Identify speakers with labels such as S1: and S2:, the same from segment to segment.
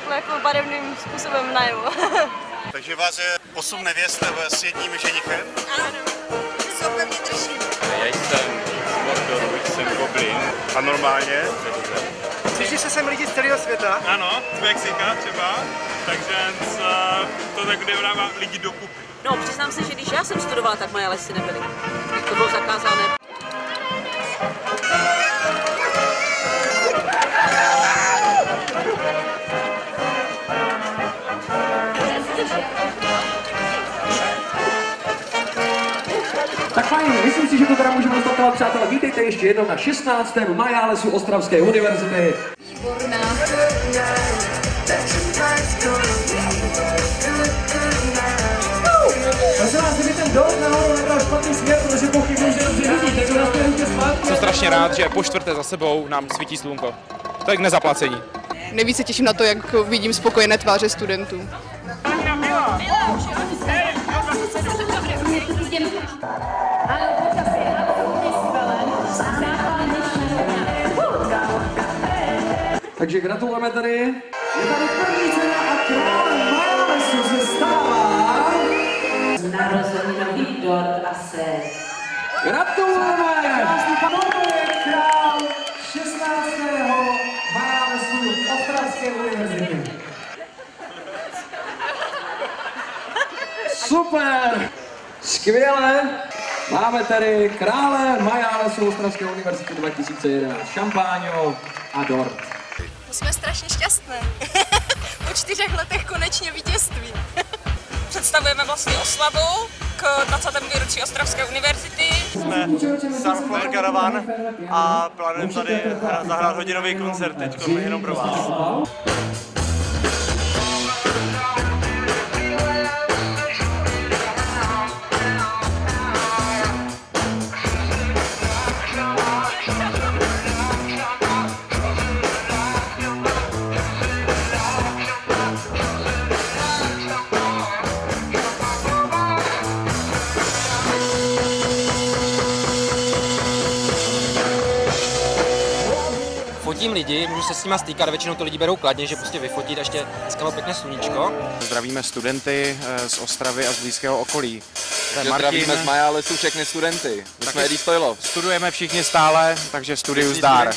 S1: takhle jako barevným způsobem najevo.
S2: Takže vás je 8 nevěst s jedním ženichem?
S1: Ano, se pevně držím.
S3: Já jsem z Mordoru, jsem Goblin.
S2: A normálně?
S4: Přišli se sem lidi z celého světa?
S3: Ano, z Mexika třeba, takže to tak dává lidi do kupy.
S5: No, přiznám se, že když já jsem studovala, tak moje lesy nebyly. To bylo zakázané.
S6: Tak fajn, myslím si, že to teda můžeme dostat, přátelé. Vítejte ještě jednou na 16. Majálesu Ostravské univerzity.
S1: Výborná.
S6: Prosím vás, kdyby ten dole nahoru nebral špatný směr, protože pochybuji, že dobře vidí, tak to nastavujte zpátky.
S7: Jsem strašně rád, že po čtvrté za sebou nám svítí slunko. To je k nezaplacení.
S8: Nejvíce těším na to, jak vidím spokojené tváře studentů.
S6: Takže gratulujeme tady. Je tady první cena a král Majálesu se stává
S5: Narozeninový dort a sen.
S6: Gratulujeme! Toto je král 16. Majálesu Ostravské univerzity. Super! Skvěle! Máme tady krále Majálesu Ostravské univerzity 2011. Šampáňo a dort.
S1: Jsme strašně šťastné. Po 4 letech konečně vítězství. Představujeme vlastně oslavu k 20. výročí Ostravské univerzity.
S4: Jsme Sunflower Caravan a plánujeme tady zahrát hodinový koncert teď jenom pro vás.
S9: Fotím lidi, můžu se s nima stýkat, většinou to lidi berou kladně, že prostě vyfotit, ještě dneska bylo pěkné sluníčko.
S7: Zdravíme studenty z Ostravy a z blízkého okolí.
S10: Zdravíme z Majálesu všechny studenty. My jsme Eddie Stojlov.
S7: Studujeme všichni stále, takže studiu zdar.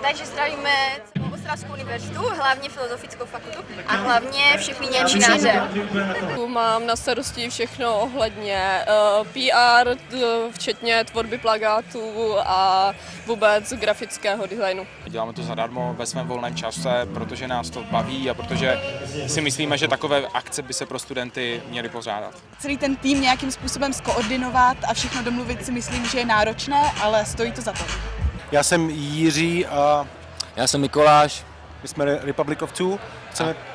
S1: Takže zdravíme celou Ostravskou univerzitu, hlavně Filozofickou fakultu a hlavně všechny němčináře.
S8: Mám na starosti všechno ohledně PR, včetně tvorby plakátů a vůbec grafického designu.
S7: Děláme to zadarmo ve svém volném čase, protože nás to baví a protože si myslíme, že takové akce by se pro studenty měly pořádat.
S11: Celý ten tým nějakým způsobem skoordinovat a všechno domluvit si myslím, že je náročné, ale stojí to za to.
S4: Já jsem Jiří a
S9: Já jsem Mikoláš.
S4: my jsme Republic of Two.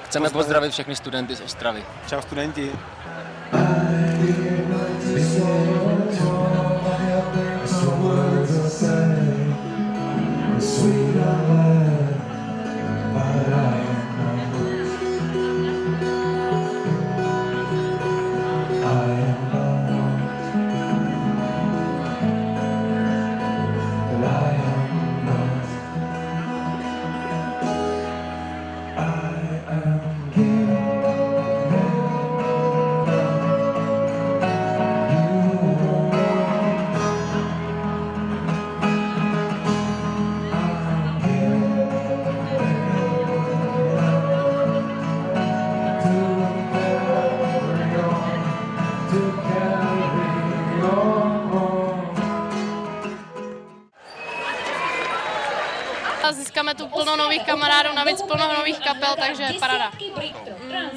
S9: Chceme pozdravit všechny studenty z Ostravy.
S4: Čau studenti.
S6: I am
S12: a získáme tu plno nových kamarádů, navíc plno nových kapel, takže parada.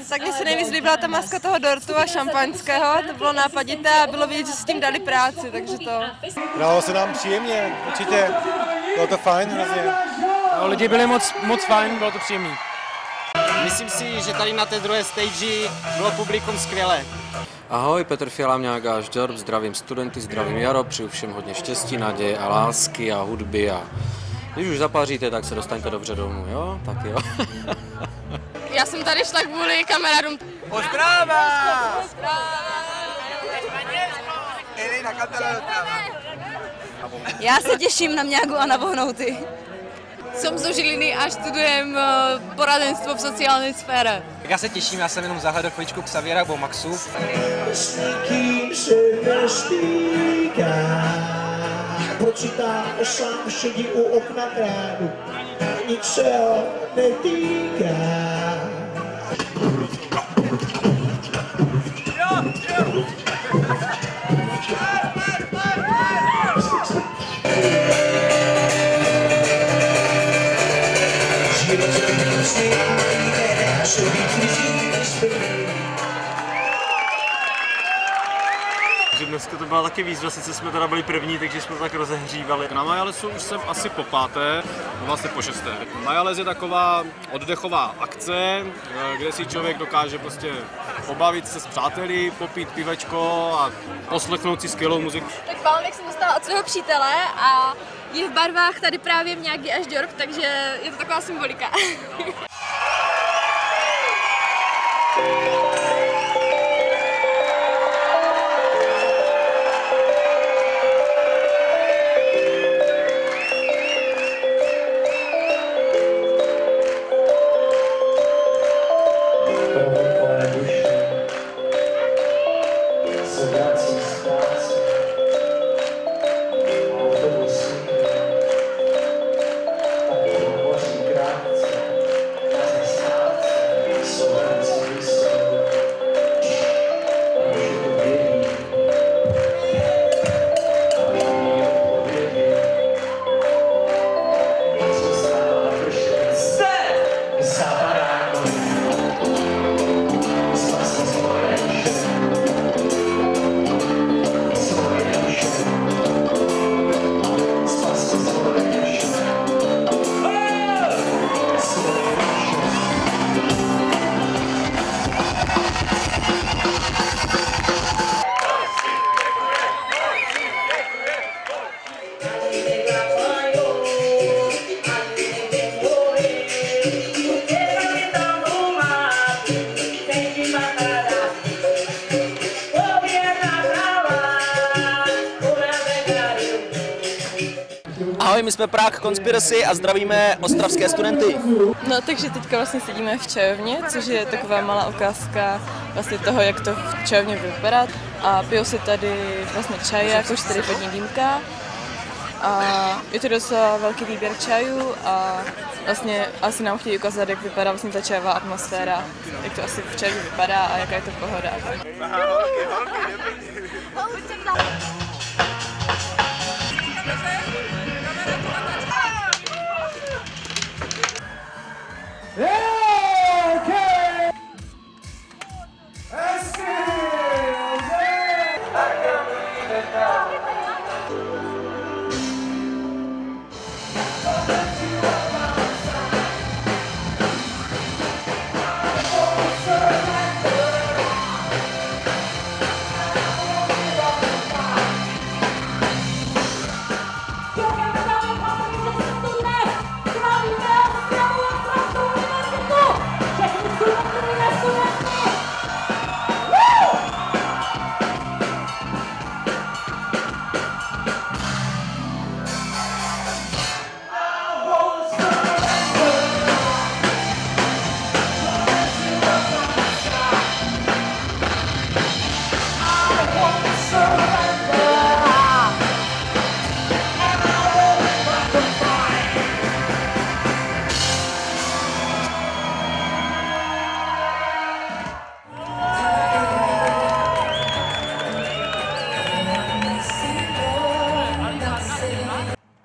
S13: Tak mně se nejvíc líbila ta maska toho dortu a šampaňského, to bylo nápadité a bylo vidět, že s tím dali práci, takže to...
S14: Hrálo se nám příjemně, určitě, bylo to fajn hrozně.
S9: No, lidi byli moc fajn, bylo to příjemný. Myslím si, že tady na té druhé stage bylo publikum skvělé.
S15: Ahoj, Petr Fiala, Mňága a Žďorb, zdravím studenty, zdravím Jaro, přeju všem hodně štěstí, naděje a lásky a hudby a když už zapáříte, tak se dostaňte dobře domů, jo? Tak jo.
S12: Já jsem tady šla kvůli kamarádům.
S4: Ostrava!
S13: Já se těším na Mňágu a na Vohnouty.
S12: Jsem z Žiliny a studujem poradenstvo v sociální sféře.
S9: Já se těším, já jsem jenom zahledl chvíličku Xaviera nebo Maxu.
S16: Počítá sám šedí u okna kránu, nic se ho netýká.
S4: Dneska to byla taky výzva, sice jsme teda byli první, takže jsme to tak rozehřívali.
S17: Na Majalesu už jsem asi po páté, vlastně po šesté. Majales je taková oddechová akce, kde si člověk dokáže prostě pobavit se s přáteli, popít pivečko a poslechnout si skvělou muziku.
S18: Tak Pálenek jsem dostala od svého přítele a je v barvách tady právě Mňágy a Žďorb, takže je to taková symbolika.
S19: Ahoj, my jsme Prague Conspiracy a zdravíme ostravské studenty.
S13: No takže teďka vlastně sedíme v čajovně, což je taková malá ukázka vlastně toho, jak to v čajovně vypadá. A pijou se tady vlastně čaj, jako 4 vodní dýmka. A je to docela velký výběr čajů a vlastně asi nám chtějí ukázat, jak vypadá vlastně ta čajová atmosféra, jak to asi v čajově vypadá a jaká je to pohoda.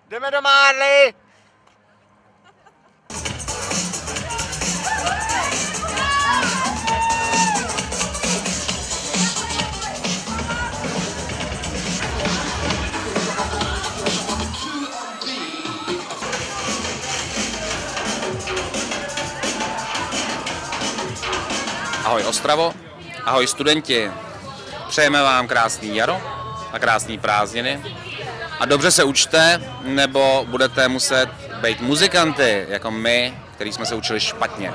S4: Jdeme do Márly!
S20: Ahoj Ostravo, ahoj studenti. Přejeme vám krásný jaro a krásný prázdniny. A dobře se učte, nebo budete muset být muzikanty, jako my, který jsme se učili špatně.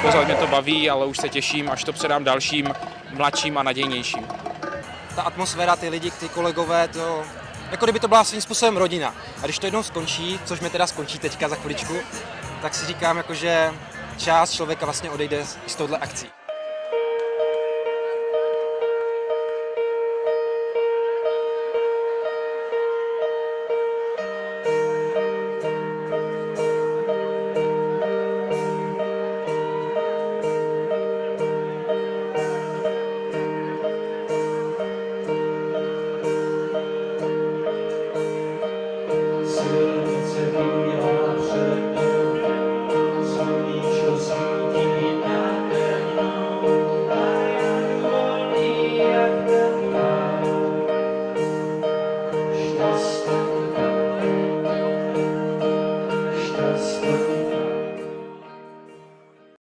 S7: Pořád mě to baví, ale už se těším, až to předám dalším, mladším a nadějnějším.
S9: Ta atmosféra, ty lidi, ty kolegové, to jako kdyby to byla svým způsobem rodina. A když to jednou skončí, což mi teda skončí teďka za chviličku, tak si říkám, jako, že část člověka vlastně odejde z touhle akcí.